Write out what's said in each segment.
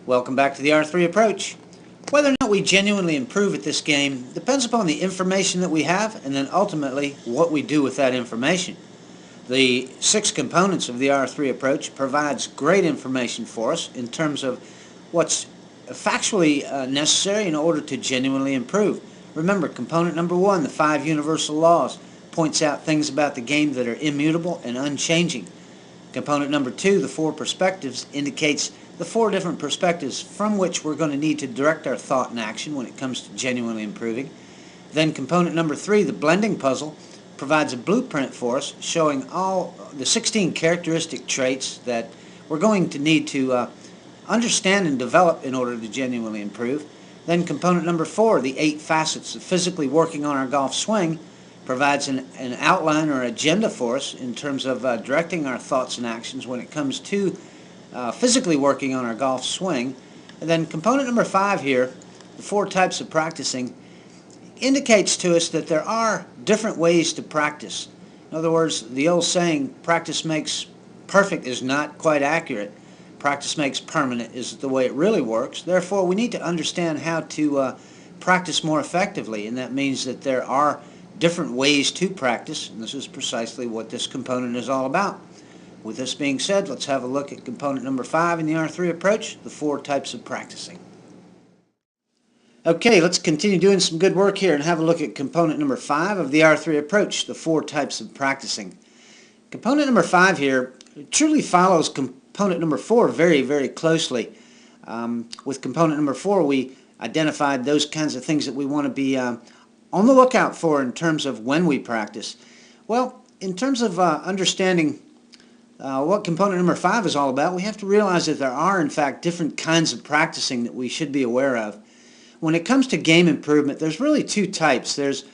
Welcome back to the R3 approach. Whether or not we genuinely improve at this game depends upon the information that we have and then ultimately what we do with that information. The 6 components of the R3 approach provides great information for us in terms of what's factually necessary in order to genuinely improve. Remember, component number 1, the 5 universal laws, points out things about the game that are immutable and unchanging. Component number 2, the 4 perspectives, indicates the 4 different perspectives from which we're going to need to direct our thought and action when it comes to genuinely improving. Then component number 3, the blending puzzle, provides a blueprint for us showing all the 16 characteristic traits that we're going to need to understand and develop in order to genuinely improve. Then component number 4, the 8 facets of physically working on our golf swing, provides an outline or agenda for us in terms of directing our thoughts and actions when it comes to physically working on our golf swing. And then component number 5 here, the 4 types of practicing, indicates to us that there are different ways to practice. In other words, the old saying, practice makes perfect, is not quite accurate. Practice makes permanent is the way it really works. Therefore, we need to understand how to practice more effectively, and that means that there are different ways to practice, and this is precisely what this component is all about. With this being said, let's have a look at component number 5 in the R3 approach, the 4 types of practicing. Okay, let's continue doing some good work here and have a look at component number 5 of the R3 approach, the 4 types of practicing. Component number 5 here truly follows component number 4 very, very closely. With component number 4, we identified those kinds of things that we want to be on the lookout for in terms of when we practice. Well, in terms of understanding what component number 5 is all about, we have to realize that there are, in fact, different kinds of practicing that we should be aware of. When it comes to game improvement, there's really 2 types. There's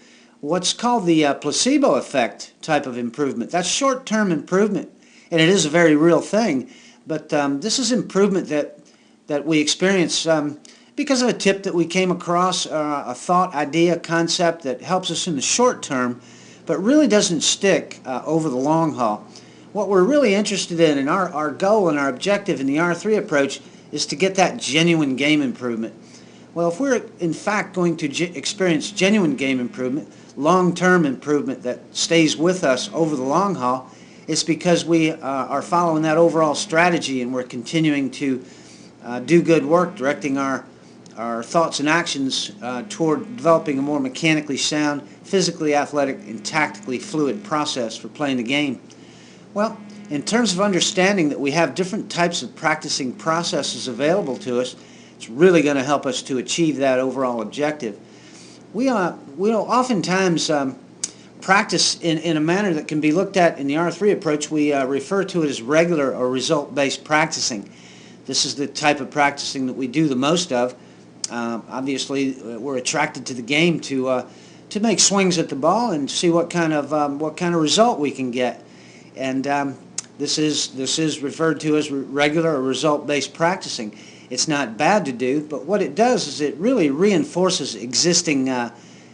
what's called the placebo effect type of improvement. That's short-term improvement, and it is a very real thing, but this is improvement that we experience because of a tip that we came across, a thought, idea, concept that helps us in the short term, but really doesn't stick over the long haul. What we're really interested in, and our goal and our objective in the R3 approach, is to get that genuine game improvement. Well, if we're in fact going to experience genuine game improvement, long-term improvement that stays with us over the long haul, it's because we are following that overall strategy and we're continuing to do good work, directing our thoughts and actions toward developing a more mechanically sound, physically athletic, and tactically fluid process for playing the game. Well, in terms of understanding that we have different types of practicing processes available to us, it's really going to help us to achieve that overall objective. We'll oftentimes practice in a manner that can be looked at in the R3 approach. We refer to it as regular or result-based practicing. This is the type of practicing that we do the most of. Obviously, we're attracted to the game to make swings at the ball and see what kind of result we can get. And this is referred to as regular or result-based practicing. It's not bad to do, but what it does is it really reinforces existing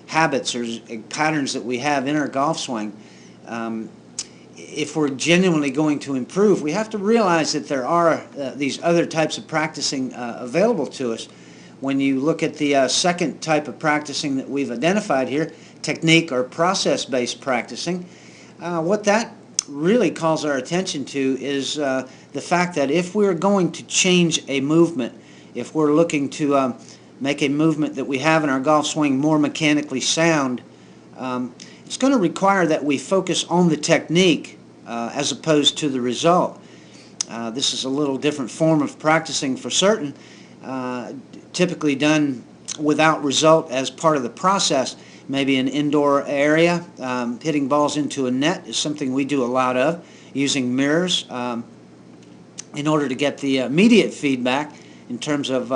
habits or patterns that we have in our golf swing. If we're genuinely going to improve, we have to realize that there are these other types of practicing available to us. When you look at the second type of practicing that we've identified here, technique or process-based practicing, what that really calls our attention to is the fact that if we're going to change a movement, if we're looking to make a movement that we have in our golf swing more mechanically sound, it's going to require that we focus on the technique as opposed to the result. This is a little different form of practicing for certain, typically done without result as part of the process. Maybe an indoor area, hitting balls into a net is something we do a lot of, using mirrors in order to get the immediate feedback in terms of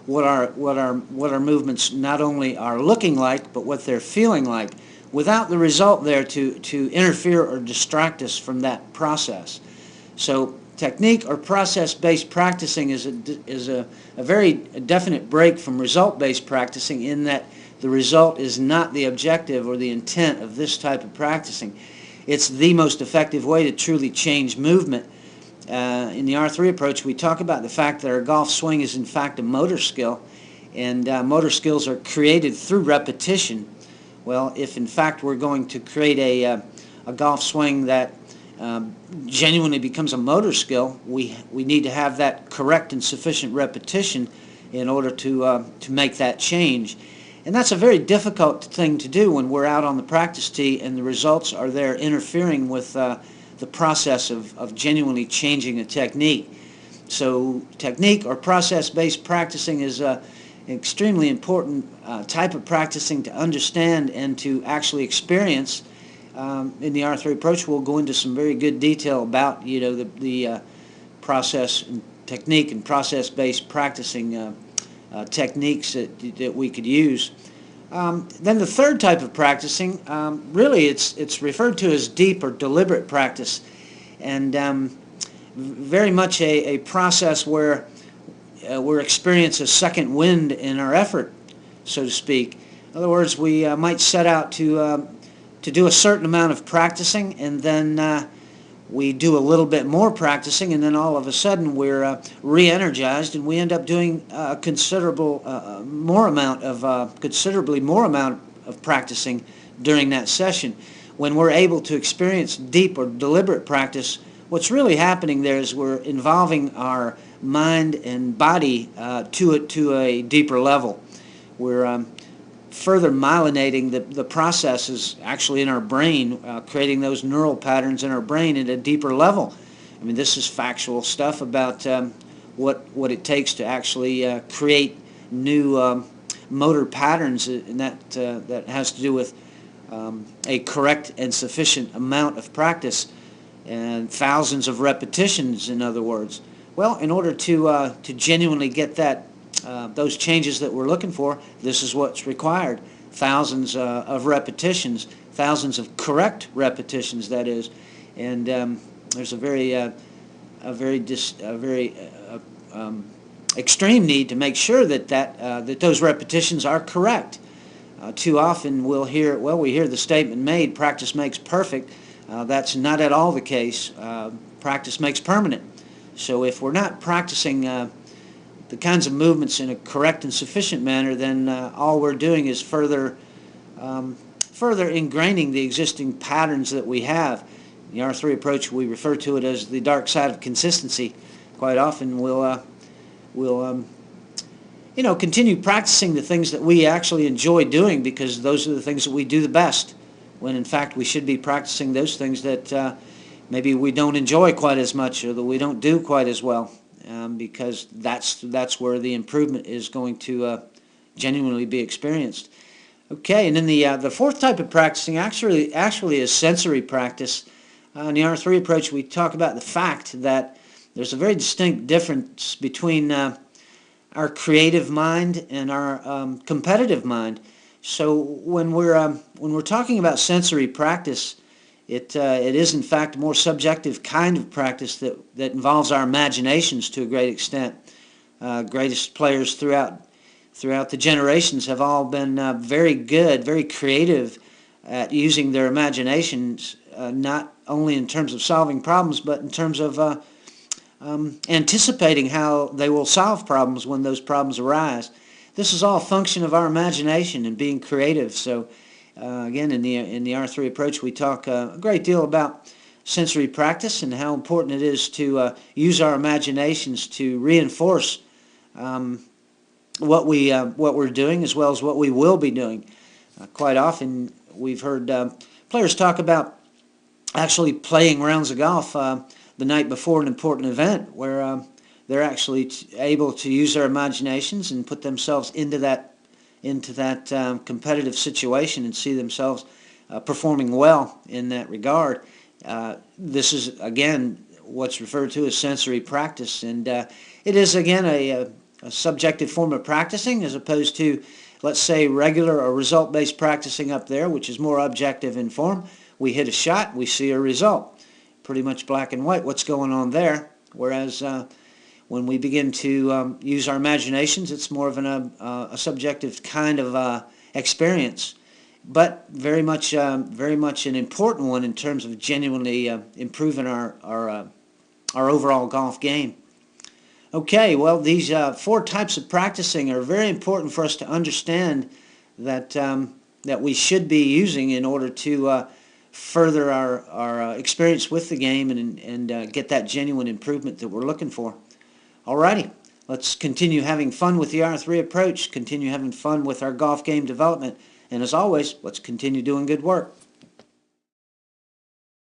what our movements not only are looking like, but what they're feeling like, without the result there to interfere or distract us from that process. So technique or process-based practicing is a very definite break from result-based practicing, in that the result is not the objective or the intent of this type of practicing. It's the most effective way to truly change movement. in the R3 approach, we talk about the fact that our golf swing is in fact a motor skill, and motor skills are created through repetition. Well, if in fact we're going to create a golf swing that genuinely becomes a motor skill, we need to have that correct and sufficient repetition in order to make that change. And that's a very difficult thing to do when we're out on the practice tee and the results are there interfering with the process of genuinely changing a technique. So technique or process-based practicing is an extremely important type of practicing to understand and to actually experience. In the R3 approach, we'll go into some very good detail about the process and technique and process-based practicing techniques that we could use. Then the third type of practicing, really it's referred to as deep or deliberate practice, and very much a process where we're experiencing a second wind in our effort, so to speak. In other words, we might set out to do a certain amount of practicing, and then we do a little bit more practicing, and then all of a sudden we're re-energized, and we end up doing considerably more amount of practicing during that session. When we're able to experience deep or deliberate practice, what's really happening there is we're involving our mind and body to a deeper level. We're further myelinating the processes actually in our brain, creating those neural patterns in our brain at a deeper level. I mean, this is factual stuff about what it takes to actually create new motor patterns, and that has to do with a correct and sufficient amount of practice and thousands of repetitions, in other words. Well, in order to genuinely get those changes that we're looking for, this is what's required. Thousands of repetitions, thousands of correct repetitions, that is. And there's a very extreme need to make sure that those repetitions are correct. Too often we hear the statement made, practice makes perfect. That's not at all the case. Practice makes permanent. So if we're not practicing the kinds of movements in a correct and sufficient manner, then all we're doing is further ingraining the existing patterns that we have. In the R3 approach, we refer to it as the dark side of consistency. Quite often we'll continue practicing the things that we actually enjoy doing because those are the things that we do the best, when in fact we should be practicing those things that maybe we don't enjoy quite as much or that we don't do quite as well. Because that's where the improvement is going to genuinely be experienced. Okay, and then the fourth type of practicing actually is sensory practice. In the R3 approach, we talk about the fact that there's a very distinct difference between our creative mind and our competitive mind. So when we're talking about sensory practice, it is in fact a more subjective kind of practice that involves our imaginations to a great extent. Greatest players throughout the generations have all been very good, very creative at using their imaginations, not only in terms of solving problems, but in terms of anticipating how they will solve problems when those problems arise. This is all a function of our imagination and being creative. So again, in the R3 approach, we talk a great deal about sensory practice and how important it is to use our imaginations to reinforce what we're doing as well as what we will be doing. Quite often, we've heard players talk about actually playing rounds of golf the night before an important event, where they're actually able to use their imaginations and put themselves into that competitive situation and see themselves performing well in that regard. This is, again, what's referred to as sensory practice, and it is, again, a subjective form of practicing as opposed to, let's say, regular or result-based practicing up there, which is more objective in form. We hit a shot, we see a result. Pretty much black and white, what's going on there. Whereas when we begin to use our imaginations, it's more of a subjective kind of experience, but very much an important one in terms of genuinely improving our our overall golf game. Okay, well, these 4 types of practicing are very important for us to understand that that we should be using in order to further our experience with the game and get that genuine improvement that we're looking for. Alrighty, let's continue having fun with the R3 approach, continue having fun with our golf game development, and as always, let's continue doing good work.